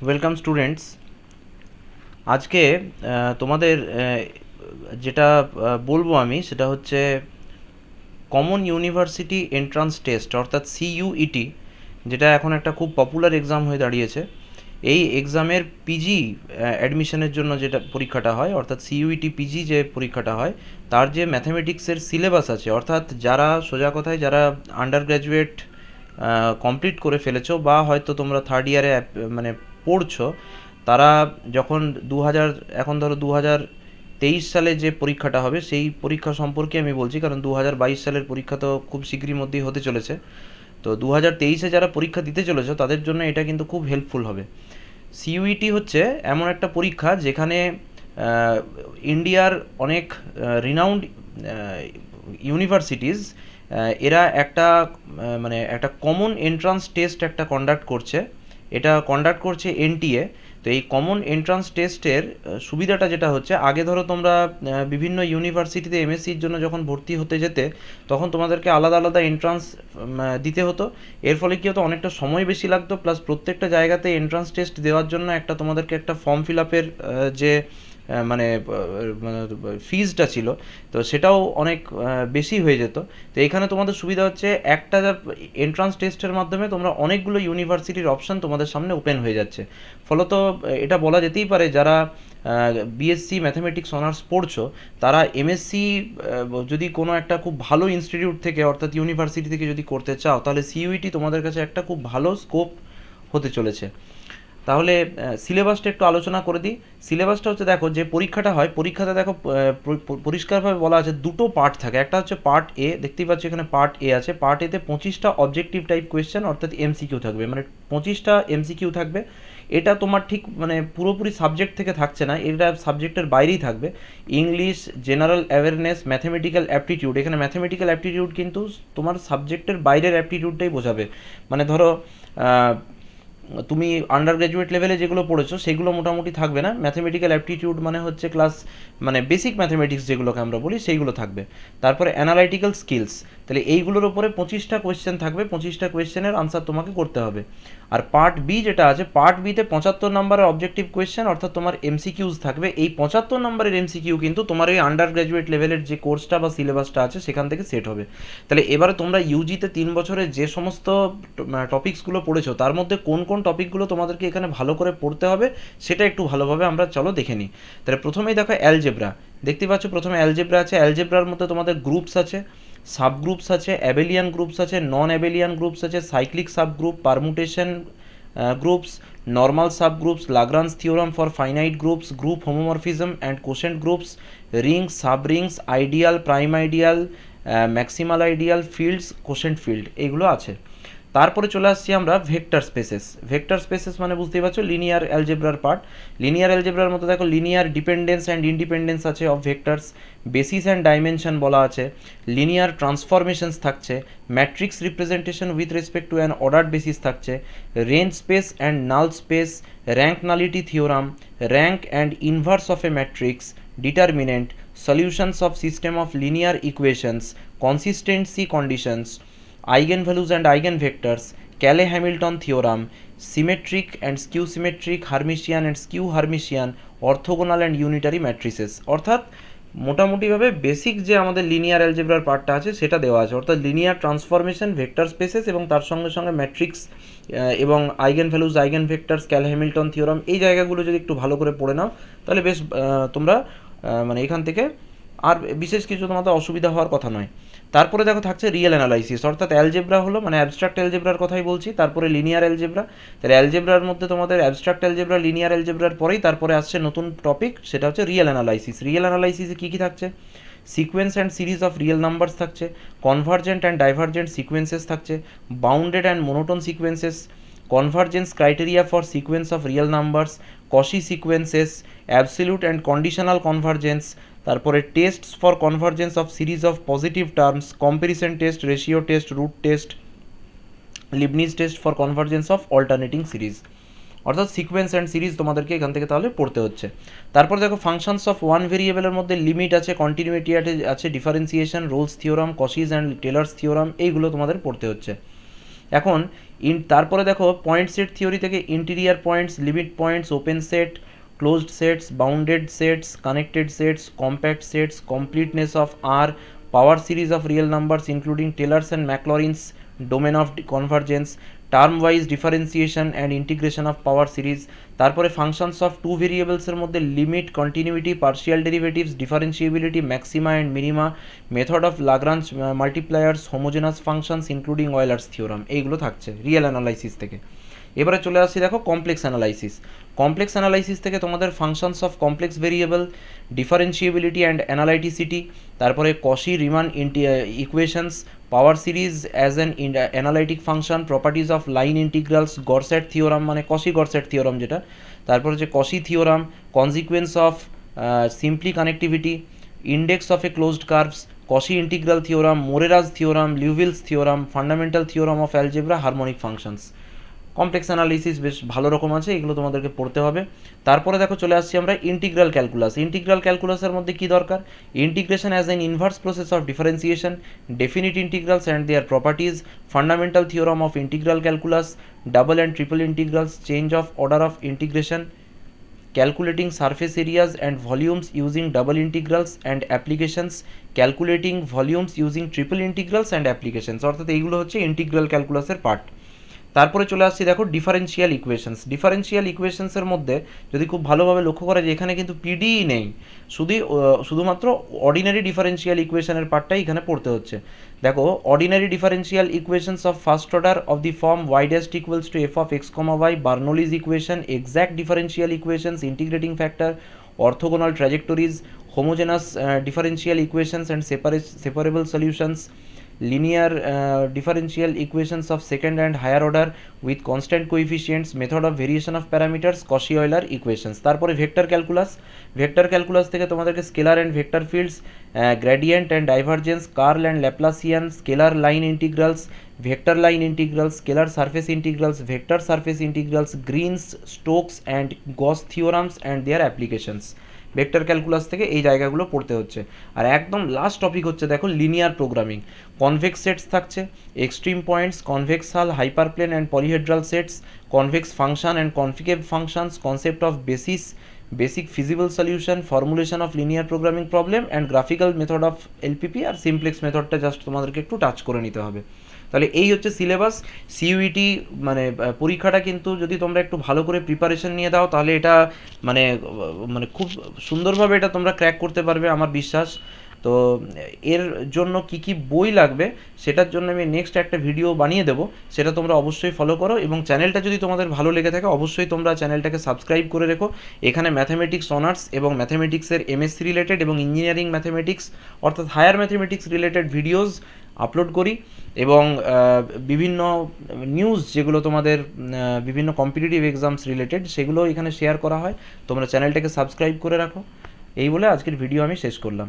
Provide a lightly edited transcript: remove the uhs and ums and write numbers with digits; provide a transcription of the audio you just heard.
Welcome students. আজকে তোমাদের যেটা বলবো আমি সেটা হচ্ছে কমন ইউনিভার্সিটি এন্ট্রান্স টেস্ট অর্থাৎ সিইউইটি, যেটা এখন একটা খুব পপুলার এক্সাম হয়ে দাঁড়িয়েছে। এই এক্সামের পিজি অ্যাডমিশনের জন্য যেটা পরীক্ষাটা হয় অর্থাৎ সিইউইটি পিজি যে পরীক্ষাটা হয়, তার যে ম্যাথামেটিক্সের সিলেবাস আছে, অর্থাৎ যারা সোজা কথায় যারা আন্ডার গ্র্যাজুয়েট কমপ্লিট করে ফেলেছো বা হয়তো তোমরা থার্ড ইয়ারে মানে পড়ছো, তারা যখন 2000 এখন ধরো 2023 সালে যে পরীক্ষাটা হবে সেই পরীক্ষা সম্পর্কে আমি বলছি, কারণ 2022 সালের পরীক্ষা তো খুব শীঘ্রই মধ্যেই হতে চলেছে। তো 2023-এ যারা পরীক্ষা দিতে চলেছে তাদের জন্য এটা কিন্তু খুব হেল্পফুল হবে। সিইউইটি হচ্ছে এমন একটা পরীক্ষা যেখানে ইন্ডিয়ার অনেক রিনাউন্ড ইউনিভার্সিটিস এরা একটা মানে একটা কমন এন্ট্রান্স টেস্ট একটা কন্ডাক্ট করছে। এটা কন্ডাক্ট করছে এনটিএ। তো এই কমন এন্ট্রান্স টেস্টের সুবিধাটা যেটা হচ্ছে, আগে ধরো তোমরা বিভিন্ন ইউনিভার্সিটিতে এমএসসির জন্য যখন ভর্তি হতে যেতে, তখন তোমাদেরকে আলাদা আলাদা এন্ট্রান্স দিতে হতো। এর ফলে কী হতো, অনেকটা সময় বেশি লাগতো, প্লাস প্রত্যেকটা জায়গাতে এন্ট্রান্স টেস্ট দেওয়ার জন্য তোমাদেরকে একটা ফর্ম ফিল আপের যে মানে ফিজটা ছিল, তো সেটাও অনেক বেশি হয়ে যেত। তো এখানে তোমাদের সুবিধা হচ্ছে একটা এন্ট্রান্স টেস্টের মাধ্যমে তোমরা অনেকগুলো ইউনিভার্সিটির অপশান তোমাদের সামনে ওপেন হয়ে যাচ্ছে। ফলত এটা বলা যেতেই পারে যারা বিএসসি ম্যাথামেটিক্স অনার্স পড়ছো, তারা এমএসসি যদি কোনো একটা খুব ভালো ইনস্টিটিউট থেকে অর্থাৎ ইউনিভার্সিটি থেকে যদি করতে চাও, তাহলে সিইউইটি তোমাদের কাছে একটা খুব ভালো স্কোপ হতে চলেছে। তাহলে সিলেবাসটা একটু আলোচনা করে দিই। সিলেবাসটা হচ্ছে, দেখো যে পরীক্ষাটা হয়, পরীক্ষাতে দেখো পরিষ্কারভাবে বলা আছে দুটো পার্ট থাকে। একটা হচ্ছে পার্ট এ, দেখতেই পাচ্ছ এখানে পার্ট এ আছে। পার্ট এতে 25টা অবজেক্টিভ টাইপ কোয়েশ্চেন অর্থাৎ এমসিকিউ থাকবে, মানে 25টা এমসিকিউ থাকবে। এটা তোমার ঠিক মানে পুরোপুরি সাবজেক্ট থেকে থাকছে না, এটা সাবজেক্টের বাইরেই থাকবে। English, general awareness, mathematical aptitude. এখানে ম্যাথামেটিক্যাল অ্যাপটিটিউড কিন্তু তোমার সাবজেক্টের বাইরের অ্যাপটিটিউডটাই বোঝাবে। মানে ধরো তুমি আন্ডার গ্র্যাজুয়েট লেভেলে যেগুলো পড়েছো সেগুলো মোটামুটি থাকবে না। ম্যাথামেটিক্যাল অ্যাপটিটিউড মানে হচ্ছে ক্লাস মানে বেসিক ম্যাথামেটিক্স যেগুলোকে আমরা বলি সেইগুলো থাকবে। তারপরে অ্যানালাইটিক্যাল স্কিলস, তাহলে এইগুলোর উপরে 25টা কোয়েশ্চেন থাকবে, 25টা কোয়েশ্চেনের আনসার তোমাকে করতে হবে। আর পার্ট বি যেটা আছে, পার্ট বিতে 75 নম্বরের অবজেক্টিভ কোয়েশ্চেন অর্থাৎ তোমার এমসিকিউজ থাকবে। এই 75 নম্বরের এমসিকিউ কিন্তু তোমার এই আন্ডার গ্র্যাজুয়েট লেভেলের যে কোর্সটা বা সিলেবাসটা আছে সেখান থেকে সেট হবে। তাহলে এবারে তোমরা ইউজিতে 3 বছরের যে সমস্ত টপিকসগুলো পড়েছো তার মধ্যে কোন কোন টপিকগুলো তোমাদেরকে এখানে ভালো করে পড়তে হবে সেটা একটু ভালোভাবে আমরা চলো দেখে নিই। তাহলে প্রথমেই দেখো অ্যালজেব্রা, দেখতে পাচ্ছ প্রথমে অ্যালজেব্রা আছে। অ্যালজেব্রার মধ্যে তোমাদের গ্রুপস আছে, সাব গ্রুপস আছে, অ্যাবেলিয়ান গ্রুপস আছে, নন অ্যাবেলিয়ান গ্রুপস আছে, cyclic sub group, permutation groups, normal sub groups, Lagrange theorem for finite groups, group homomorphism and quotient groups, Rings, sub Rings, ideal, prime ideal, maximal ideal, fields, quotient field, এইগুলো আছে। তারপরে চলে আসছি আমরা vector spaces. Vector spaces মানে বুঝতেই পারছো linear অ্যালজেব্রার পার্ট। লিনিয়ার অ্যালজেব্রার মধ্যে দেখো লিনিয়ার ডিপেন্ডেন্স অ্যান্ড ইন্ডিপেন্ডেন্স আছে of vectors, basis and dimension বলা আছে, লিনিয়ার ট্রান্সফরমেশনস থাকছে, matrix representation with respect to an ordered basis থাকছে, range space and null space, rank nullity theorem, rank and inverse of a matrix, determinant, solutions of system of linear equations, consistency conditions, eigenvalues and eigenvectors, Cayley-Hamilton theorem, symmetric and skew symmetric, Hermitian and skew Hermitian, orthogonal and unitary matrices। অর্থাৎ মোটামুটিভাবে basic যে আমাদের linear অ্যালজেব্রার পার্টটা আছে সেটা দেওয়া আছে, অর্থাৎ লিনিয়ার ট্রান্সফরমেশন, ভেক্টর স্পেসেস এবং তার সঙ্গে সঙ্গে ম্যাট্রিক্স এবং eigen values, eigen vectors, Cayley Hamilton theorem, এই জায়গাগুলো যদি একটু ভালো করে পড়ে নাও তাহলে বেশ তোমরা মানে এখান থেকে আর বিশেষ কিছু তোমাদের অসুবিধা হওয়ার কথা নয়। তারপরে দেখো থাকছে রিয়েল অ্যানালাইসিস, অর্থাৎ অ্যালজেব্রা হলো মানে অ্যাবস্ট্রাক্ট অ্যালজেব্রার কথাই বলছি, তারপরে লিনিয়ার অ্যালজেব্রা। তাহলে অ্যালজেব্রার মধ্যে তোমাদের অ্যাবস্ট্রাক্ট অ্যালজেব্রা, লিনিয়ার অ্যালজেব্রার পরেই তারপরে আসছে নতুন টপিক, সেটা হচ্ছে রিয়েল অ্যানালাইসিস। রিয়েল অ্যানালাইসিসে কী কী থাকছে, sequence and series of real numbers থাকছে, কনভার্জেন্ট অ্যান্ড ডাইভার্জেন্ট সিকোয়েন্সেস থাকছে, bounded and monotone sequences, convergence criteria for sequence of real numbers, Cauchy sequences, absolute and conditional convergence, তারপরে tests for convergence of series of positive terms, comparison test, ratio test, root test, Leibniz test for convergence of alternating series. অর্থাৎ sequence and series তোমাদেরকে এখান থেকে তাহলে পড়তে হচ্ছে। তারপর দেখো ফাংশনস অফ ওয়ান ভেরিয়েবলের মধ্যে লিমিট আছে, কন্টিনিউইটি আছে, differentiation, Rolle's theorem, Cauchy's and Taylor's theorem, এইগুলো তোমাদের পড়তে হচ্ছে। এখন তারপরে দেখো পয়েন্ট সেট থিওরি থেকে interior points, limit points, open set, closed sets, bounded sets, connected sets, compact sets, completeness of R, power series of real numbers including Taylor's and Maclaurin's domain of convergence, term wise differentiation and integration of power series, তারপরে functions of two ভেরিয়েবলসের মধ্যে limit, continuity, partial derivatives, ডিফারেন্সিয়েবিলিটি, maxima and minima, method of Lagrange multipliers, homogeneous functions including Euler's theorem, এইগুলো থাকছে real analysis থেকে। এবারে চলে আসছি দেখো কমপ্লেক্স অ্যানালাইসিস। কমপ্লেক্স অ্যানালাইসিস থেকে তোমাদের functions of complex variable, differentiability and analyticity, তারপরে Cauchy Riemann equations, power series as an analytic function, properties of line integrals, Goursat theorem মানে কশি গরস্যাট থিওরাম যেটা, তারপর হচ্ছে Cauchy theorem, consequence of simply connectivity, index of a closed curves, Cauchy integral theorem, Morera's theorem, Liouville's theorem, fundamental theorem of algebra, harmonic functions. Complex analysis বেশ ভালো রকম আছে, এগুলো তোমাদেরকে পড়তে হবে। তারপরে দেখো চলে আসছি আমরা ইন্টিগ্রাল ক্যালকুলাস। ইন্টিগ্রাল ক্যালকুলাসের মধ্যে কী দরকার? Integration as an inverse process of differentiation, definite integrals and their properties, fundamental theorem of integral calculus, double and triple integrals, change of order of integration, calculating surface areas and volumes using double integrals and applications, calculating volumes using triple integrals and applications, অর্থাৎ এইগুলো হচ্ছে integral ক্যালকুলাসের part. তারপরে চলে আসছি দেখো differential equations. Differential ইকুয়েশনসের মধ্যে যদি খুব ভালোভাবে লক্ষ্য করা যায় এখানে কিন্তু পিডিই নেই, শুধুমাত্র অর্ডিনারি ডিফারেন্সিয়াল ইকুয়েশনের পার্টটাই এখানে পড়তে হচ্ছে। দেখো ordinary differential equations of first order of the form y dash equals to f of x comma y, Bernoulli's equation, exact differential equations, integrating factor, orthogonal trajectories, homogeneous differential equations and separable solutions, linear differential equations of second and higher order with constant coefficients, method of variation of parameters, Cauchy Euler equations। তারপরে vector calculus. Vector calculus থেকে তোমাদেরকে scalar and vector fields, gradient and divergence, curl and Laplacian, scalar line integrals, vector line integrals, scalar surface integrals, vector surface integrals, Green's, Stokes and Gauss theorems and their applications. Vector calculus থেকে এই জায়গাগুলো পড়তে হচ্ছে। আর একদম last topic হচ্ছে দেখো linear programming. Convex sets থাকছে, extreme points, convex hull, hyperplane and polyhedral sets, convex function and concave functions, concept of basis, basic feasible solution, formulation of linear programming problem and graphical method of LPP. আর simplex মেথডটা just তোমাদেরকে একটু touch করে নিতে হবে। তাহলে এই হচ্ছে সিলেবাস। সিইউইটি মানে পরীক্ষাটা কিন্তু যদি তোমরা একটু ভালো করে প্রিপারেশন নিয়ে দাও তাহলে এটা মানে মানে খুব সুন্দরভাবে এটা তোমরা ক্র্যাক করতে পারবে আমার বিশ্বাস। তো এর জন্য কি কি বই লাগবে সেটার জন্য আমি নেক্সট একটা ভিডিও বানিয়ে দেবো, সেটা তোমরা অবশ্যই ফলো করো। এবং চ্যানেলটা যদি তোমাদের ভালো লেগে থাকে অবশ্যই তোমরা চ্যানেলটাকে সাবস্ক্রাইব করে রেখো। এখানে ম্যাথামেটিক্স অনার্স এবং ম্যাথামেটিক্সের এমএসসি রিলেটেড এবং ইঞ্জিনিয়ারিং ম্যাথামেটিক্স অর্থাৎ higher mathematics related videos upload করি এবং বিভিন্ন নিউজ যেগুলো তোমাদের বিভিন্ন কম্পিটিটিভ এক্সামস রিলেটেড সেগুলো এখানে শেয়ার করা হয়। তোমরা চ্যানেলটাকে সাবস্ক্রাইব করে রাখো। এই বলে আজকের ভিডিও আমি শেষ করলাম।